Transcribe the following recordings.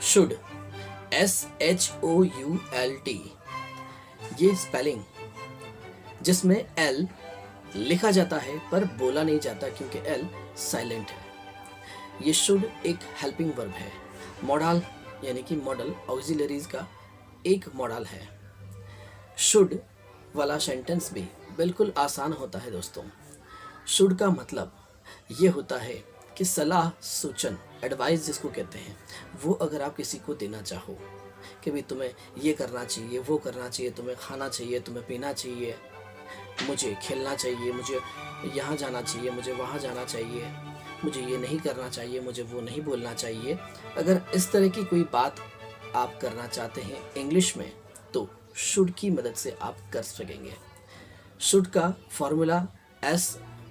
Should, SHOULT, ये spelling जिसमें L लिखा जाता है पर बोला नहीं जाता क्योंकि L साइलेंट है। ये शुड एक हेल्पिंग वर्ब है। मॉडल यानी कि मॉडल ऑक्सिलरीज का एक मॉडल है। शुड वाला सेंटेंस भी बिल्कुल आसान होता है दोस्तों। शुड का मतलब ये होता है कि सलाह, सूचन, एडवाइस जिसको कहते हैं, वो अगर आप किसी को देना चाहो कि भाई तुम्हें ये करना चाहिए, वो करना चाहिए, तुम्हें खाना चाहिए, तुम्हें पीना चाहिए, मुझे खेलना चाहिए, मुझे यहाँ जाना चाहिए, मुझे वहाँ जाना चाहिए, मुझे ये नहीं करना चाहिए, मुझे वो नहीं बोलना चाहिए, अगर इस तरह की कोई बात आप करना चाहते हैं इंग्लिश में तो शुड की मदद से आप कर सकेंगे। शुड का formula S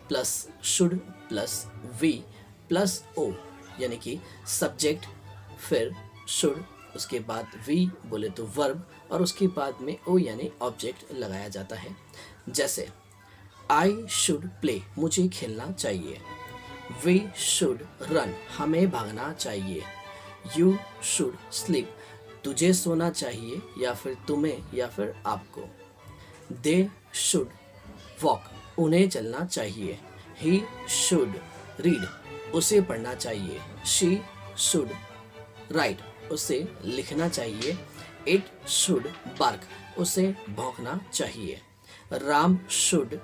plus should plus V plus O, यानी कि सब्जेक्ट, फिर शुड, उसके बाद V बोले तो वर्ब, और उसके बाद में O यानी ऑब्जेक्ट लगाया जाता है। जैसे I शुड प्ले, मुझे खेलना चाहिए। We शुड रन, हमें भागना चाहिए। You शुड स्लीप, तुझे सोना चाहिए या फिर तुम्हें या फिर आपको। They शुड वॉक, उन्हें चलना चाहिए। He शुड रीड, उसे पढ़ना चाहिए। She शुड राइट, उसे लिखना चाहिए। It शुड बार्क, उसे भौंकना चाहिए। Ram should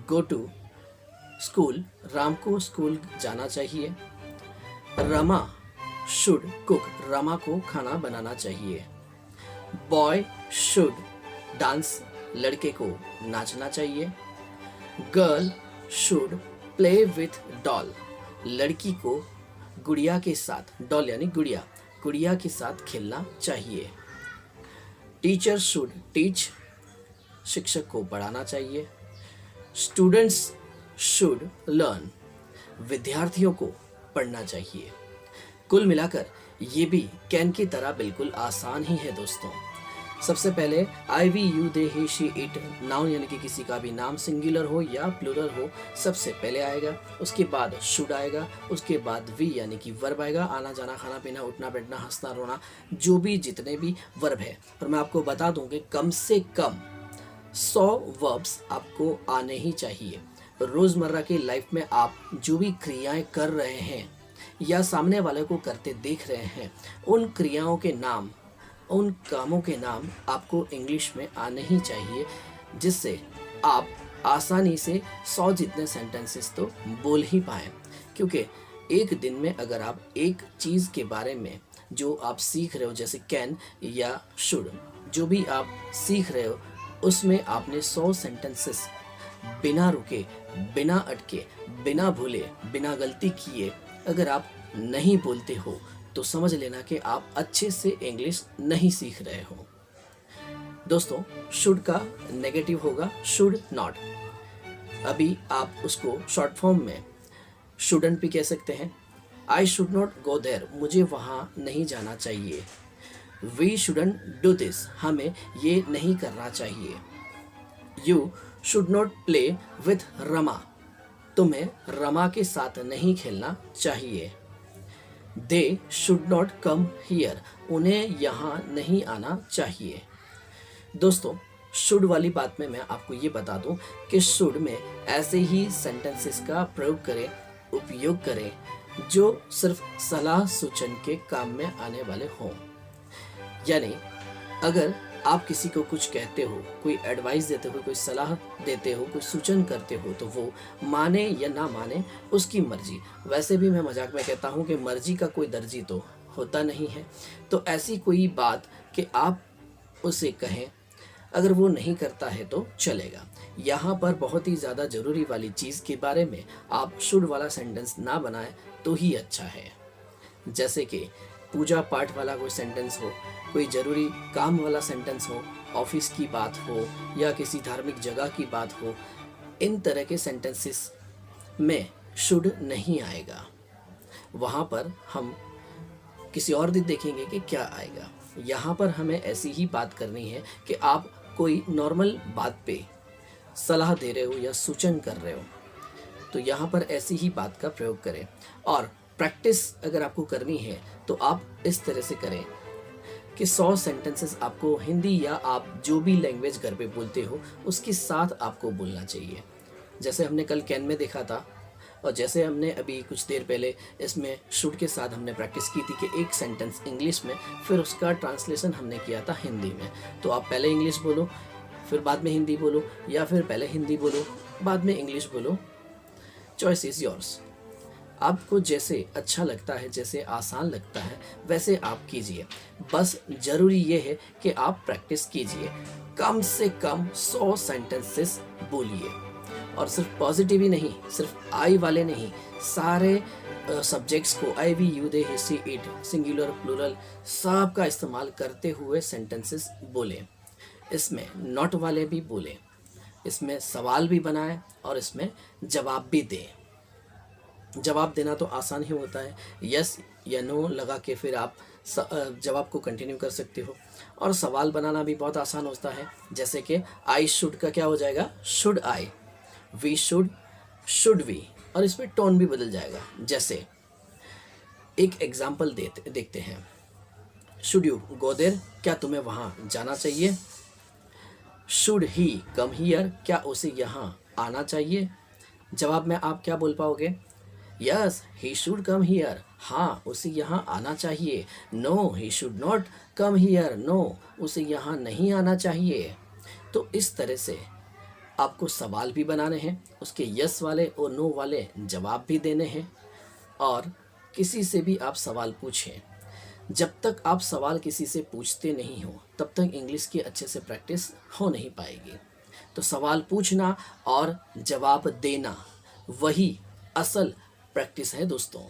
go to school, Ram को स्कूल जाना चाहिए। रमा शुड कुक, रमा को खाना बनाना चाहिए। बॉय शुड डांस, लड़के को नाचना चाहिए। Girl should play with doll, लड़की को गुड़िया के साथ, डॉल यानी गुड़िया, गुड़िया के साथ खेलना चाहिए। टीचर शुड टीच, शिक्षक को पढ़ाना चाहिए। स्टूडेंट्स शुड लर्न, विद्यार्थियों को पढ़ना चाहिए। कुल मिलाकर ये भी कैन की तरह बिल्कुल आसान ही है दोस्तों। सबसे पहले I, we, you, they, he, she, it, noun यानी कि किसी का भी नाम सिंगुलर हो या प्लूरल हो, सबसे पहले आएगा। उसके बाद शुड आएगा। उसके बाद वी यानी कि वर्ब आएगा, आना जाना, खाना पीना, उठना बैठना, हंसना रोना, जो भी जितने भी वर्ब है। और मैं आपको बता दूं कि कम से कम 100 वर्ब्स आपको आने ही चाहिए। रोज़मर्रा की लाइफ में आप जो भी क्रियाएं कर रहे हैं या सामने वाले को करते देख रहे हैं, उन क्रियाओं के नाम, उन कामों के नाम आपको इंग्लिश में आने ही चाहिए, जिससे आप आसानी से 100 जितने सेंटेंसेस तो बोल ही पाएँ। क्योंकि एक दिन में अगर आप एक चीज़ के बारे में जो आप सीख रहे हो, जैसे कैन या शुड, जो भी आप सीख रहे हो, उसमें आपने 100 सेंटेंसेस बिना रुके, बिना अटके, बिना भूले, बिना गलती किए अगर आप नहीं बोलते हो तो समझ लेना कि आप अच्छे से इंग्लिश नहीं सीख रहे हो। दोस्तों, शुड का नेगेटिव होगा शुड नॉट। अभी आप उसको शॉर्ट फॉर्म में शुडंट भी कह सकते हैं। I should not go there, मुझे वहाँ नहीं जाना चाहिए। वी शुडंट डू दिस, हमें ये नहीं करना चाहिए। You should not play with Rama, तुम्हें रमा के साथ नहीं खेलना चाहिए। They should not come here, उन्हें यहाँ नहीं आना चाहिए। दोस्तों, शुड वाली बात में मैं आपको ये बता दूं कि शुड में ऐसे ही सेंटेंसेस का प्रयोग करें, उपयोग करें जो सिर्फ सलाह सूचन के काम में आने वाले हों। यानी अगर आप किसी को कुछ कहते हो, कोई एडवाइस देते हो, कोई सलाह देते हो, कोई सूचन करते हो, तो वो माने या ना माने उसकी मर्जी। वैसे भी मैं मजाक में कहता हूँ कि मर्जी का कोई दर्जी तो होता नहीं है। तो ऐसी कोई बात कि आप उसे कहें, अगर वो नहीं करता है तो चलेगा। यहाँ पर बहुत ही ज़्यादा ज़रूरी वाली चीज़ के बारे में आप शुड वाला सेंटेंस ना बनाएं तो ही अच्छा है। जैसे कि पूजा पाठ वाला कोई सेंटेंस हो, कोई ज़रूरी काम वाला सेंटेंस हो, ऑफिस की बात हो या किसी धार्मिक जगह की बात हो, इन तरह के सेंटेंसेस में शुड नहीं आएगा। वहाँ पर हम किसी और दिन देखेंगे कि क्या आएगा। यहाँ पर हमें ऐसी ही बात करनी है कि आप कोई नॉर्मल बात पे सलाह दे रहे हो या सूचन कर रहे हो, तो यहाँ पर ऐसी ही बात का प्रयोग करें। और प्रैक्टिस अगर आपको करनी है तो आप इस तरह से करें कि 100 सेंटेंसेस आपको हिंदी या आप जो भी लैंग्वेज घर पे बोलते हो उसके साथ आपको बोलना चाहिए। जैसे हमने कल कैन में देखा था और जैसे हमने अभी कुछ देर पहले इसमें शुड के साथ हमने प्रैक्टिस की थी कि एक सेंटेंस इंग्लिश में फिर उसका ट्रांसलेशन हमने किया था हिंदी में। तो आप पहले इंग्लिश बोलो फिर बाद में हिंदी बोलो, या फिर पहले हिंदी बोलो बाद में इंग्लिश बोलो, चॉइस इज़ योर्स। आपको जैसे अच्छा लगता है, जैसे आसान लगता है वैसे आप कीजिए। बस ज़रूरी ये है कि आप प्रैक्टिस कीजिए, कम से कम 100 सेंटेंसेस बोलिए। और सिर्फ पॉजिटिव ही नहीं, सिर्फ आई वाले नहीं, सारे सब्जेक्ट्स को I we you they he she it singular plural सब का इस्तेमाल करते हुए सेंटेंसेस बोलें। इसमें नॉट वाले भी बोलें, इसमें सवाल भी बनाएं और इसमें जवाब भी दें। जवाब देना तो आसान ही होता है, यस या नो लगा के फिर आप जवाब को कंटिन्यू कर सकते हो। और सवाल बनाना भी बहुत आसान होता है, जैसे कि आई शुड का क्या हो जाएगा, should I, we should we, और इसमें टोन भी बदल जाएगा। जैसे एक एग्जाम्पल देखते हैं, शुड यू गो देयर, क्या तुम्हें वहाँ जाना चाहिए। शुड ही कम हियर, क्या उसे यहाँ आना चाहिए। जवाब में आप क्या बोल पाओगे, yes he should come here, हाँ उसे यहाँ आना चाहिए। No he should not come here, no उसे यहाँ नहीं आना चाहिए। तो इस तरह से आपको सवाल भी बनाने हैं, उसके यस वाले और नो वाले जवाब भी देने हैं। और किसी से भी आप सवाल पूछें, जब तक आप सवाल किसी से पूछते नहीं हो तब तक इंग्लिश की अच्छे से प्रैक्टिस हो नहीं पाएगी। तो सवाल पूछना और जवाब देना वही असल प्रैक्टिस है दोस्तों।